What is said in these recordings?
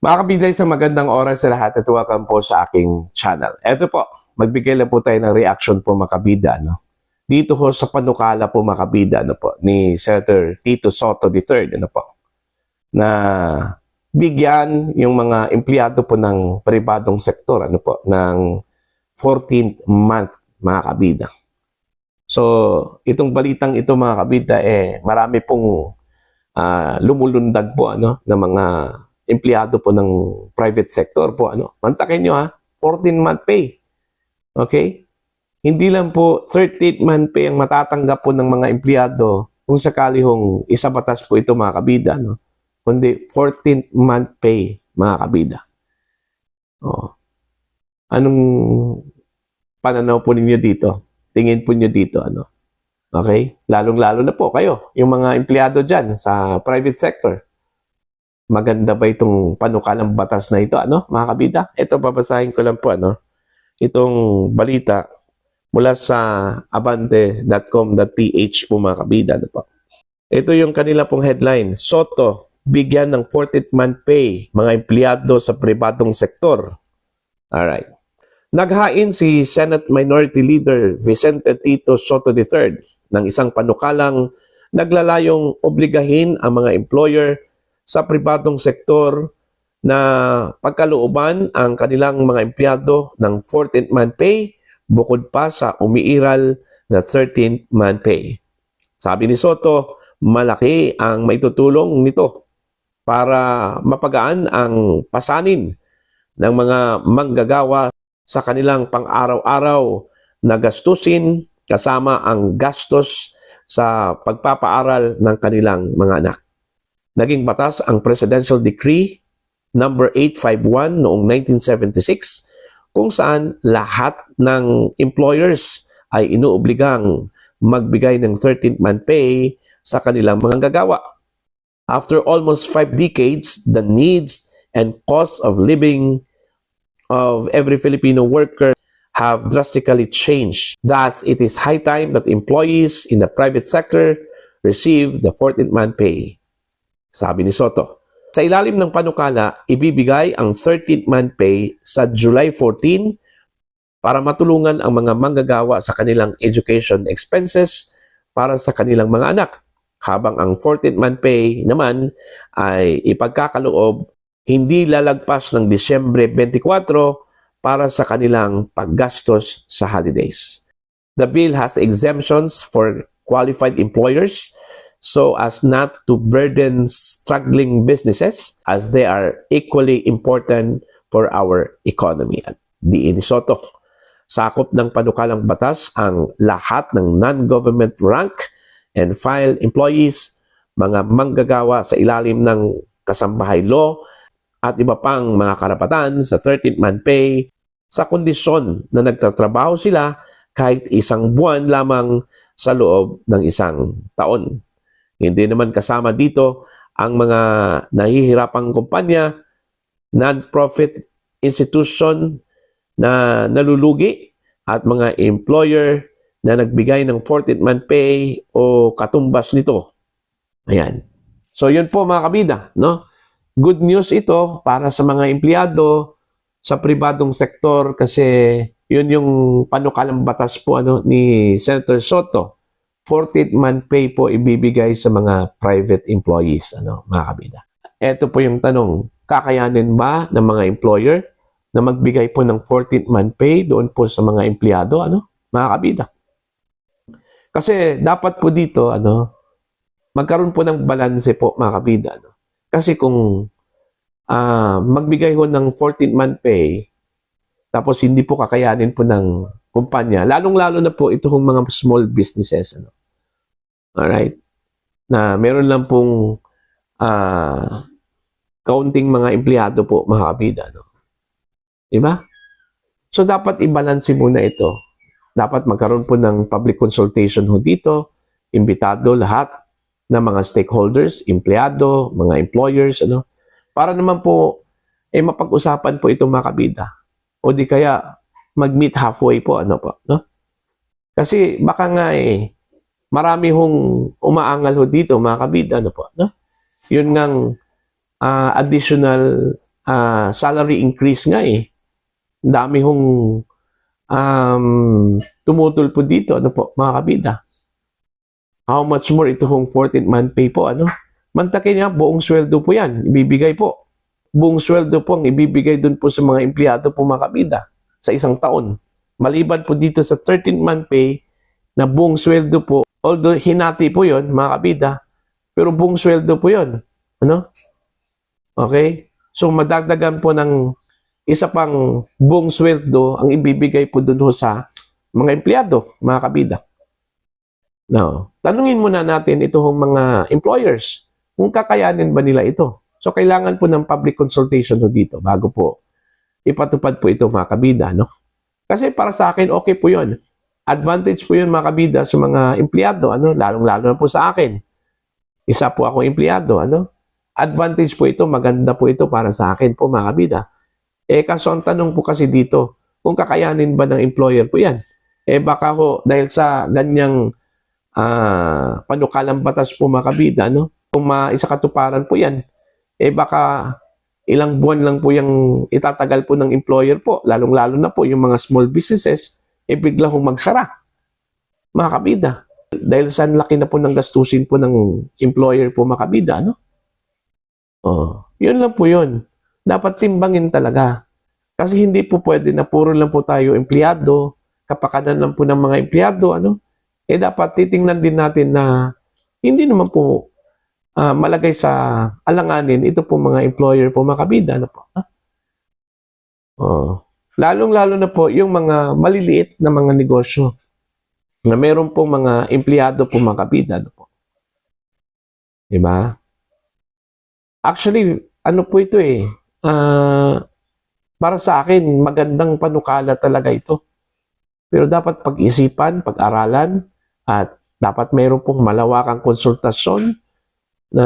Mga kabigay, sa magandang oras sa lahat at welcome po sa aking channel. Eto po, magbigay lang po tayo ng reaction po mga kabida, no? Dito ho sa panukala po mga kabida, ano po, ni Senator Tito Soto III, ano po, na bigyan yung mga empleyado po ng pribadong sektor, ano po, ng 14th month mga kabida. So, itong balitang ito mga kabida, marami pong lumulundag po ano ng mga empleyado po ng private sector po ano. Mantakin nyo 14-month pay. Okay? Hindi lang po 13th-month pay ang matatanggap po ng mga empleyado kung sakali hong isabatas po ito mga kabida, no? Kundi 14th-month pay mga kabida. Oh. Anong pananaw po ninyo dito? Tingin po niyo dito ano? Okay? Lalong-lalo na po kayo, yung mga empleyado dyan sa private sector. Maganda ba itong panukalang batas na ito, ano, mga kabida? Ito, babasahin ko lang po, ano, itong balita mula sa abante.com.ph po, mga kabida, ano po. Ito yung kanila pong headline: Soto, bigyan ng 14th month pay mga empleyado sa pribadong sektor. Alright. Naghain si Senate Minority Leader Vicente Tito Soto III ng isang panukalang naglalayong obligahin ang mga employer sa pribadong sektor na pagkalooban ang kanilang mga empleyado ng 14th month pay bukod pa sa umiiral na 13th month pay. Sabi ni Soto, malaki ang maitutulong nito para mapagaan ang pasanin ng mga manggagawa sa kanilang pang-araw-araw na gastusin kasama ang gastos sa pagpapaaral ng kanilang mga anak. Naging batas ang Presidential Decree number 851 noong 1976 kung saan lahat ng employers ay inuobligang magbigay ng 13th month pay sa kanilang mga gagawa. After almost 5 decades, the needs and costs of living of every Filipino worker have drastically changed. Thus, it is high time that employees in the private sector receive the 14th month pay. Sabi ni Soto. Sa ilalim ng panukala, ibibigay ang 13th month pay sa July 14 para matulungan ang mga manggagawa sa kanilang education expenses para sa kanilang mga anak. Habang ang 14th month pay naman ay ipagkakaloob hindi lalagpas ng Disyembre 24 para sa kanilang paggastos sa holidays. The bill has exemptions for qualified employers so as not to burden struggling businesses as they are equally important for our economy. At diin ni Soto, sakop ng panukalang batas ang lahat ng non-government rank and file employees, mga manggagawa sa ilalim ng kasambahay law at iba pang mga karapatan sa 13th month pay sa kondisyon na nagtatrabaho sila kahit isang buwan lamang sa loob ng isang taon. Hindi naman kasama dito ang mga nahihirapang kumpanya, non-profit institution na nalulugi at mga employer na nagbigay ng 14th month pay o katumbas nito. Ayan. So yun po mga kabida, no? Good news ito para sa mga empleyado sa pribadong sektor kasi yun yung panukalang batas po ano ni Senator Soto. 14th month pay po ibibigay sa mga private employees, ano, mga kabida. Ito po yung tanong, kakayanin ba ng mga employer na magbigay po ng 14th month pay doon po sa mga empleyado, ano, mga kabida? Kasi dapat po dito, ano, magkaroon po ng balanse po, mga kabida, ano. Kasi kung magbigay ho ng 14th month pay, tapos hindi po kakayanin po ng kumpanya, lalong-lalo na po ito hong mga small businesses, ano. Alright? Na meron lang pong kaunting mga empleyado po, mga kabida, no? Diba? So, dapat i-balance muna ito. Dapat magkaroon po ng public consultation ho dito, imbitado lahat ng mga stakeholders, empleyado, mga employers, ano? Para naman po, mapag-usapan po itong mga kabida. O di kaya, mag-meet halfway po, ano po, no? Kasi baka nga marami hong umaangal ho dito, mga kabida, ano po, no? Yun ngang additional salary increase nga eh. Ang dami hong tumutol po dito, ano po, mga kabida. How much more ito hong 14th month pay po, ano? Mantakin niya, buong sweldo po yan, ibibigay po. Buong sweldo po ang ibibigay dun po sa mga empleyado po, mga kabida, sa isang taon. Maliban po dito sa 13th month pay, na buong sweldo po, although hinati po yon mga kabida, pero buong sweldo po yon. Ano? Okay? So, madagdagan po ng isa pang buong sweldo ang ibibigay po dun ho sa mga empleyado, mga kabida. Now, tanungin muna natin itong mga employers kung kakayanin ba nila ito. So, kailangan po ng public consultation ho dito bago po ipatupad po ito, mga kabida. No? Kasi para sa akin, okay po yun. Advantage po yun, mga kabida, sa mga empleyado. Ano? Lalong-lalo na po sa akin. Isa po akong empleyado. Ano? Advantage po ito, maganda po ito para sa akin po, mga kabida. Kaso ang tanong po kasi dito, kung kakayanin ba ng employer po yan? Baka ho, dahil sa ganyang panukalang batas po, mga kabida, no? Kung maisakatuparan po yan, baka ilang buwan lang po yung itatagal po ng employer po, lalong-lalo na po yung mga small businesses, bigla hong magsara, mga kabida. Dahil sa laki na po ng gastusin po ng employer po, mga kabida, no? Yun lang po yun. Dapat timbangin talaga. Kasi hindi po pwede na puro lang po tayo empleyado, kapakanan lang po ng mga empleyado, ano? Dapat titingnan din natin na hindi naman po malagay sa alanganin ito po mga employer po, mga kabida, ano po? Lalong-lalo na po yung mga maliliit na mga negosyo na meron po mga empleyado po, mga kabida, ano po? Diba? Actually, ano po ito para sa akin, magandang panukala talaga ito. Pero dapat pag-isipan, pag-aralan, at dapat mayroon pong malawakang konsultasyon na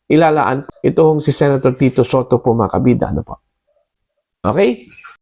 ilalaan. Ito hong si Senator Tito Soto po, mga kabida. Ano po? Okay?